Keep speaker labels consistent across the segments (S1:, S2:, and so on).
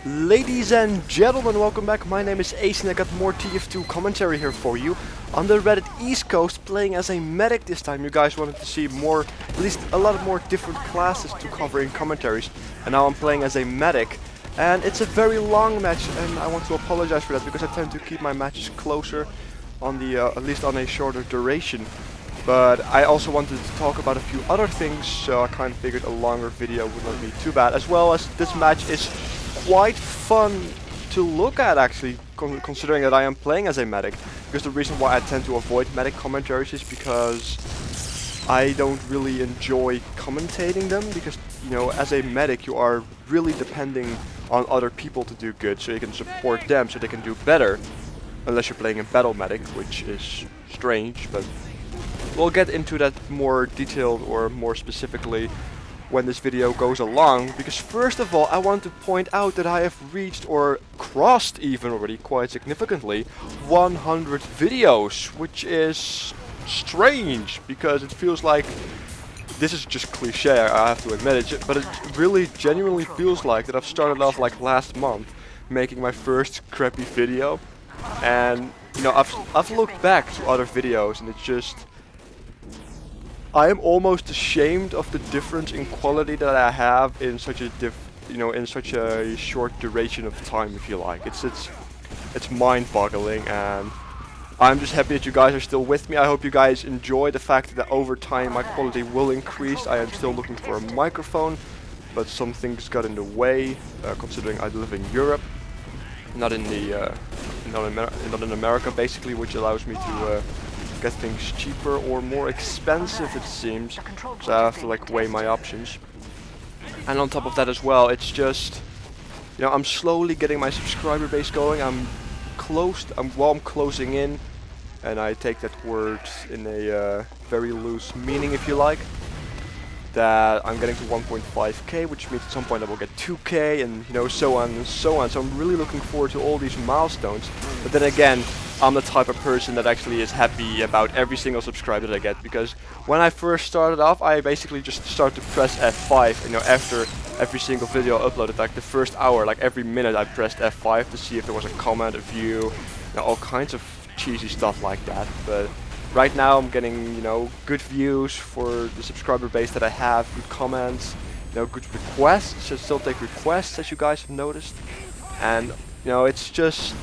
S1: Ladies and gentlemen, welcome back. My name is Ace and I got more TF2 commentary here for you. On the Reddit East Coast, playing as a medic this time. You guys wanted to see more, at least a lot more different classes to cover in commentaries. And now I'm playing as a medic. And it's a very long match, and I want to apologize for that because I tend to keep my matches closer on the, at least on a shorter duration. But I also wanted to talk about a few other things, so I kind of figured a longer video would not be too bad. As well as this match is quite fun to look at, actually, considering that I am playing as a medic. Because the reason why I tend to avoid medic commentaries is because I don't really enjoy commentating them, because, you know, as a medic you are really depending on other people to do good, so you can support them so they can do better. Unless you're playing a battle medic, which is strange, but we'll get into that more detailed or more specifically when this video goes along, because first of all I want to point out that I have reached, or crossed even already quite significantly, 100 videos, which is strange because it feels like, this is just cliche, I have to admit it, but it really genuinely feels like that I've started off like last month making my first crappy video, and you know, I've looked back to other videos and it's just, I am almost ashamed of the difference in quality that I have in such a in such a short duration of time, if you like. It's mind-boggling, and I'm just happy that you guys are still with me. I hope you guys enjoy the fact that over time my quality will increase. I am still looking for a microphone, but some things got in the way, considering I live in Europe, not in America basically, which allows me to get things cheaper or more expensive, it seems. So I have to like weigh my options. And on top of that as well, it's just, you know, I'm slowly getting my subscriber base going. I'm closing in, and I take that word in a very loose meaning, if you like, that I'm getting to 1.5k, which means at some point I will get 2k, and you know, so on and so on. So I'm really looking forward to all these milestones. But then again, I'm the type of person that actually is happy about every single subscriber that I get, because when I first started off, I basically just started to press F5, you know, after every single video uploaded, like the first hour, like every minute I pressed F5 to see if there was a comment, a view, you know, all kinds of cheesy stuff like that. But right now I'm getting, you know, good views for the subscriber base that I have, good comments, you know, good requests. I still take requests, as you guys have noticed, and you know, it's just,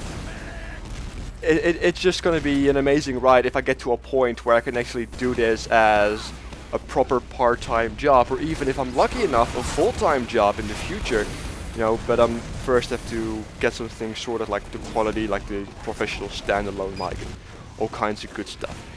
S1: it's just going to be an amazing ride if I get to a point where I can actually do this as a proper part-time job, or even if I'm lucky enough, a full-time job in the future. You know, but first have to get some things sorted, like the quality, like the professional standalone mic and all kinds of good stuff.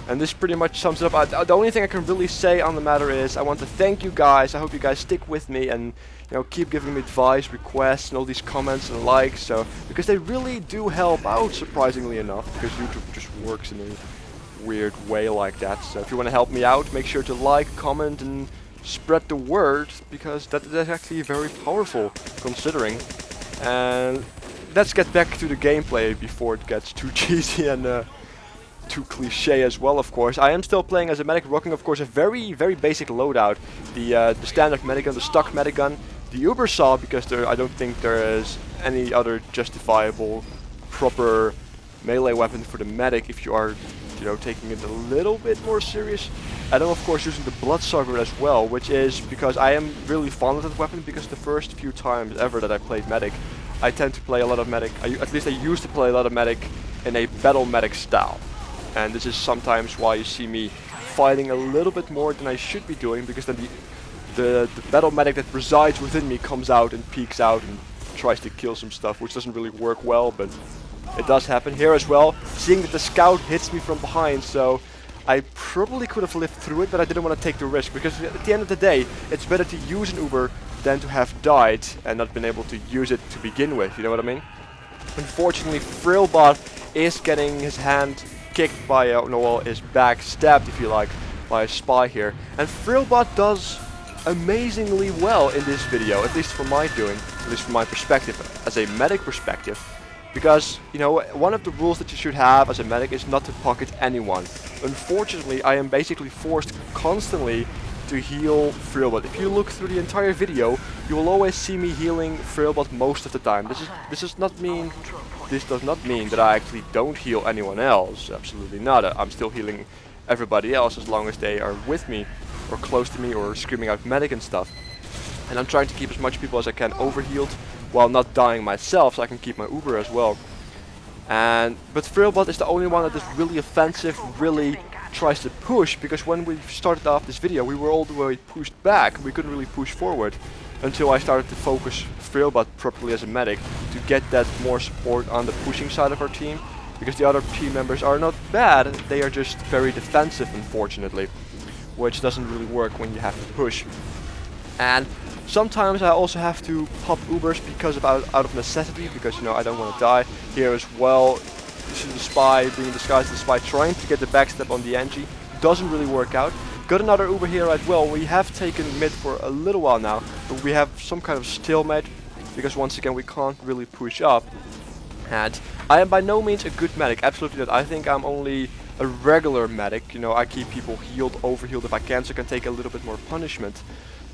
S1: And this pretty much sums it up. The only thing I can really say on the matter is I want to thank you guys. I hope you guys stick with me and, you know, keep giving me advice, requests, and all these comments and likes. So, because they really do help out, surprisingly enough, because YouTube just works in a weird way like that. So if you want to help me out, make sure to like, comment, and spread the word, because that's actually very powerful, considering. And let's get back to the gameplay before it gets too cheesy and too cliche as well, of course. I am still playing as a medic, rocking of course a very basic loadout. The standard medic gun, the stock medic gun, the Uber saw, because I don't think there is any other justifiable proper melee weapon for the medic if you are, you know, taking it a little bit more serious. And I'm of course using the Bloodsucker as well, which is because I am really fond of that weapon, because the first few times ever that I played medic, I tend to play a lot of medic, at least I used to play a lot of medic in a battle medic style. And this is sometimes why you see me fighting a little bit more than I should be doing, because then the battle medic that resides within me comes out and peeks out and tries to kill some stuff, which doesn't really work well, but it does happen here as well. Seeing that the scout hits me from behind, so I probably could have lived through it, but I didn't want to take the risk, because at the end of the day, it's better to use an Uber than to have died and not been able to use it to begin with, you know what I mean? Unfortunately, Frillbot is getting his hand kicked by, well, his back stabbed, if you like, by a spy here. And Frillbot does amazingly well in this video, at least from my doing, at least from my perspective, as a medic perspective. Because, you know, one of the rules that you should have as a medic is not to pocket anyone. Unfortunately, I am basically forced constantly to heal Frillbot. If you look through the entire video, you will always see me healing Frillbot most of the time. This does not mean that I actually don't heal anyone else. Absolutely not. I'm still healing everybody else as long as they are with me or close to me or screaming out medic and stuff. And I'm trying to keep as much people as I can overhealed while not dying myself, so I can keep my Uber as well. But Frillbot is the only one that is really offensive, really tries to push, because when we started off this video we were all the way pushed back. We couldn't really push forward until I started to focus Frillbot properly as a medic to get that more support on the pushing side of our team, because the other team members are not bad, they are just very defensive, unfortunately, which doesn't really work when you have to push. And sometimes I also have to pop Ubers because out of necessity, because, you know, I don't want to die. Here as well, this is the spy being disguised as the spy, trying to get the backstep on the NG. Doesn't really work out. Got another Uber here as well. We have taken mid for a little while now, but we have some kind of stalemate, because once again we can't really push up. And I am by no means a good medic, absolutely not. I think I'm only a regular medic. You know, I keep people healed, overhealed if I can, so I can take a little bit more punishment.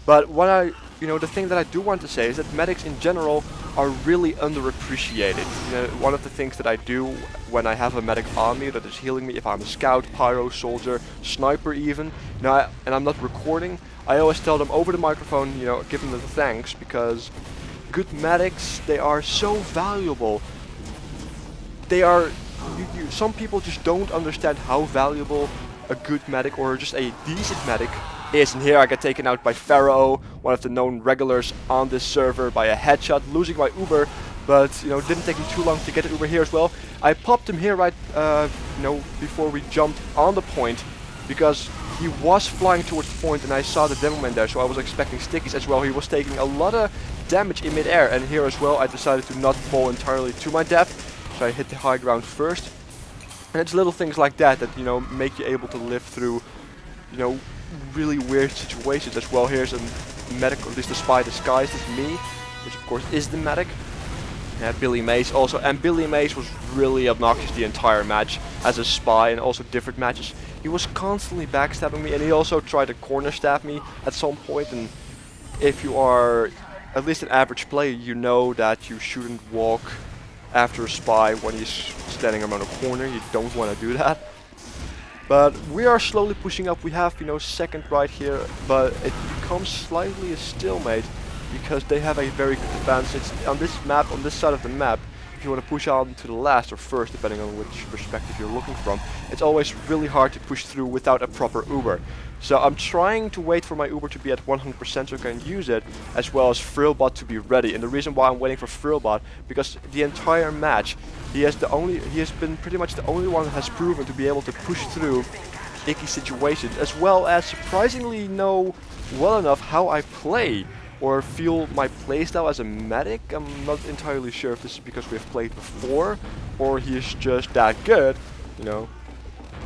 S1: But the thing that I do want to say is that medics in general are really underappreciated. You know, one of the things that I do when I have a medic on me that is healing me, if I'm a scout, pyro, soldier, sniper even, and I'm not recording, I always tell them over the microphone, you know, give them the thanks, because good medics, they are so valuable. They are, some people just don't understand how valuable a good medic or just a decent medic is. And here I get taken out by Pharaoh, one of the known regulars on this server, by a headshot, losing my Uber, but, you know, didn't take me too long to get an Uber here as well. I popped him here right, before we jumped on the point, because he was flying towards the point and I saw the demo man there, so I was expecting stickies as well. He was taking a lot of damage in mid-air, and here as well I decided to not fall entirely to my death, so I hit the high ground first. And it's little things like that that, you know, make you able to live through, you know, really weird situations as well. Here's a medic, or at least the spy disguised as me, which of course is the medic. Billy Mays also, and Billy Mays was really obnoxious the entire match as a spy, and also different matches. He was constantly backstabbing me, and he also tried to corner stab me at some point. And if you are at least an average player, you know that you shouldn't walk after a spy when he's standing around a corner. You don't want to do that. But we are slowly pushing up. We have, you know, second right here, but it becomes slightly a stalemate because they have a very good defense. It's on this map, on this side of the map, if you want to push on to the last or first, depending on which perspective you're looking from, it's always really hard to push through without a proper Uber. So I'm trying to wait for my Uber to be at 100% so I can use it, as well as Frillbot to be ready. And the reason why I'm waiting for Frillbot, because the entire match, he has been pretty much the only one that has proven to be able to push through icky situations, as well as surprisingly know well enough how I play or feel my playstyle as a medic. I'm not entirely sure if this is because we've played before or he is just that good, you know.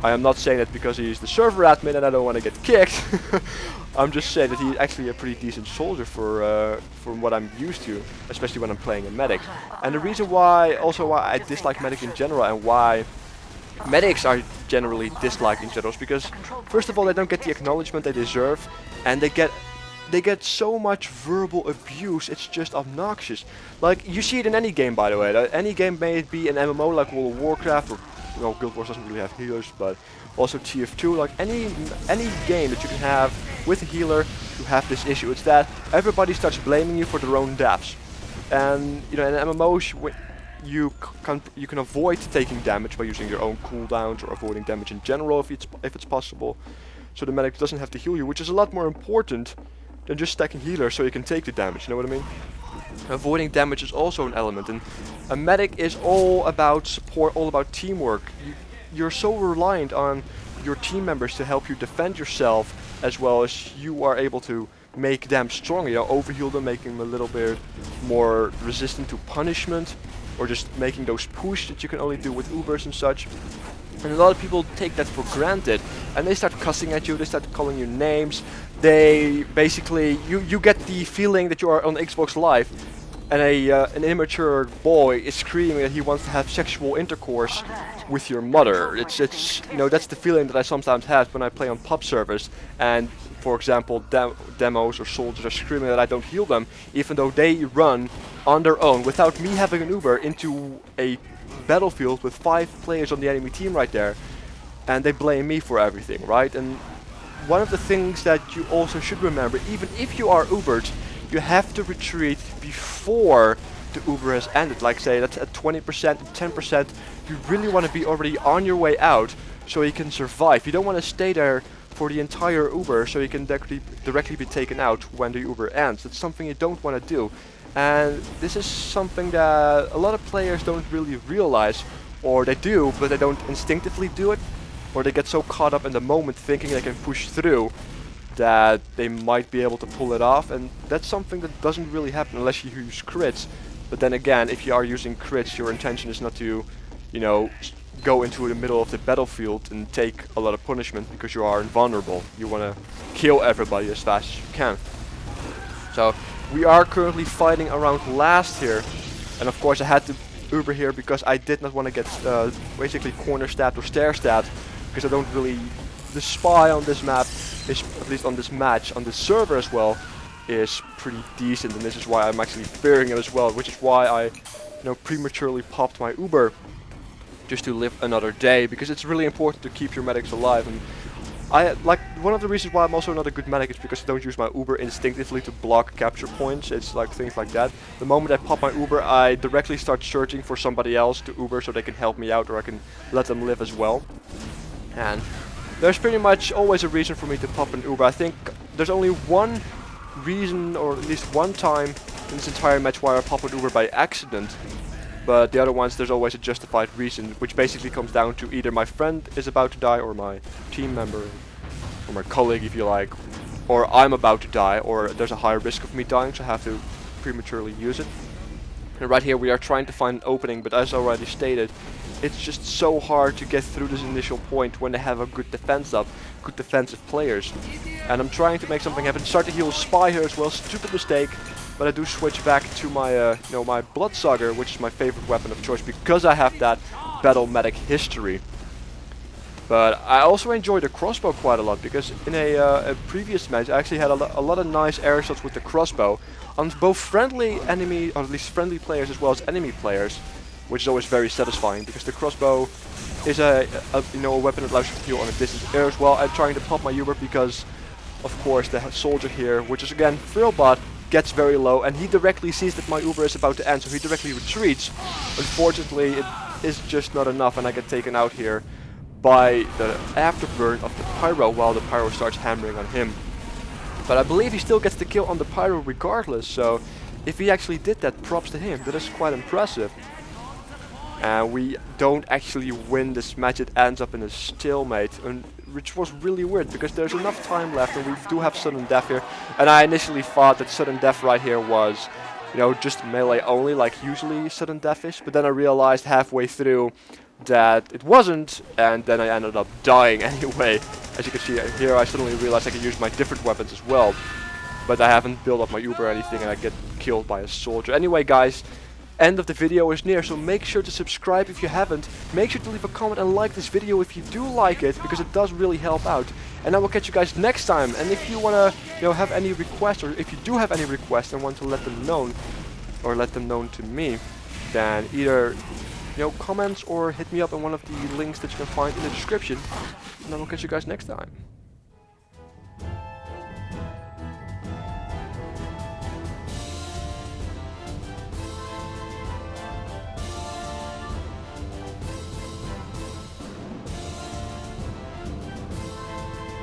S1: I am not saying that because he's the server admin and I don't want to get kicked. I'm just saying that he's actually a pretty decent soldier for what I'm used to, especially when I'm playing a medic. And the reason why I dislike medic in general, and why medics are generally disliked in general, is because first of all they don't get the acknowledgement they deserve, and they get so much verbal abuse, it's just obnoxious. Like, you see it in any game, by the way. Any game, may it be an MMO like World of Warcraft, or, well, Guild Wars doesn't really have healers, but also TF2, like any game that you can have with a healer, you have this issue. It's that everybody starts blaming you for their own deaths. And, you know, in MMOs, you can avoid taking damage by using your own cooldowns or avoiding damage in general if it's possible. So the medic doesn't have to heal you, which is a lot more important than just stacking healers so you can take the damage, you know what I mean? Avoiding damage is also an element, and a medic is all about support, all about teamwork. You're so reliant on your team members to help you defend yourself, as well as you are able to make them stronger, you know, overheal them, making them a little bit more resistant to punishment, or just making those push that you can only do with Ubers and such. And a lot of people take that for granted, and they start cussing at you, they start calling you names. They basically, you get the feeling that you are on Xbox Live, and an immature boy is screaming that he wants to have sexual intercourse with your mother. It's you know, that's the feeling that I sometimes have when I play on pub servers, and for example demos or soldiers are screaming that I don't heal them, even though they run on their own without me having an Uber into a battlefield with 5 players on the enemy team right there, and they blame me for everything, right? And one of the things that you also should remember, even if you are Ubered, you have to retreat before the Uber has ended. Like say that's at 20%, 10%, you really want to be already on your way out so you can survive. You don't want to stay there for the entire Uber so you can directly be taken out when the Uber ends. It's something you don't want to do. And this is something that a lot of players don't really realize, or they do, but they don't instinctively do it, or they get so caught up in the moment thinking they can push through that they might be able to pull it off, and that's something that doesn't really happen unless you use crits. But then again, if you are using crits, your intention is not to, you know, go into the middle of the battlefield and take a lot of punishment because you are invulnerable. You want to kill everybody as fast as you can. So we are currently fighting around last here, and of course I had to Uber here because I did not want to get basically corner stabbed or stair stabbed, because I don't really... The spy on this map is, at least on this match, on this server as well, is pretty decent, and this is why I'm actually fearing it as well, which is why I, you know, prematurely popped my Uber just to live another day, because it's really important to keep your medics alive. And I like, one of the reasons why I'm also not a good medic is because I don't use my Uber instinctively to block capture points. It's like things like that. The moment I pop my Uber, I directly start searching for somebody else to Uber so they can help me out, or I can let them live as well. And there's pretty much always a reason for me to pop an Uber. I think there's only one reason, or at least one time in this entire match where I pop an Uber by accident. But the other ones, there's always a justified reason, which basically comes down to either my friend is about to die, or my team member, or my colleague if you like, or I'm about to die, or there's a high risk of me dying, so I have to prematurely use it. And right here we are trying to find an opening, but as already stated, it's just so hard to get through this initial point when they have a good defense up, good defensive players. And I'm trying to make something happen. Start to heal Spy here as well, stupid mistake. But I do switch back to my, you know, my Bloodsucker, which is my favorite weapon of choice because I have that battle medic history. But I also enjoy the crossbow quite a lot, because in a previous match I actually had a lot of nice air shots with the crossbow on both friendly enemy, or at least friendly players as well as enemy players, which is always very satisfying because the crossbow is a weapon that allows you to heal on a distance air as well. I'm trying to pop my Uber because, of course, the soldier here, which is again Frillbot, gets very low, and he directly sees that my Uber is about to end, so he directly retreats. Unfortunately, it is just not enough, and I get taken out here by the afterburn of the Pyro while the Pyro starts hammering on him. But I believe he still gets the kill on the Pyro regardless, so if he actually did that, props to him. That is quite impressive. And we don't actually win this match, it ends up in a stalemate, which was really weird because there's enough time left and we do have sudden death here. And I initially thought that sudden death right here was, you know, just melee only, like usually sudden death is, but then I realized halfway through that it wasn't, and then I ended up dying anyway. As you can see here, I suddenly realized I can use my different weapons as well, but I haven't built up my Uber or anything, and I get killed by a soldier. Anyway guys, end of the video is near, so make sure to subscribe if you haven't. Make sure to leave a comment and like this video if you do like it, because it does really help out. And I will catch you guys next time. And if you wanna, you know, have any requests, or if you do have any requests and want to let them known, or let them known to me, then either, you know, comments or hit me up on one of the links that you can find in the description. And I will catch you guys next time.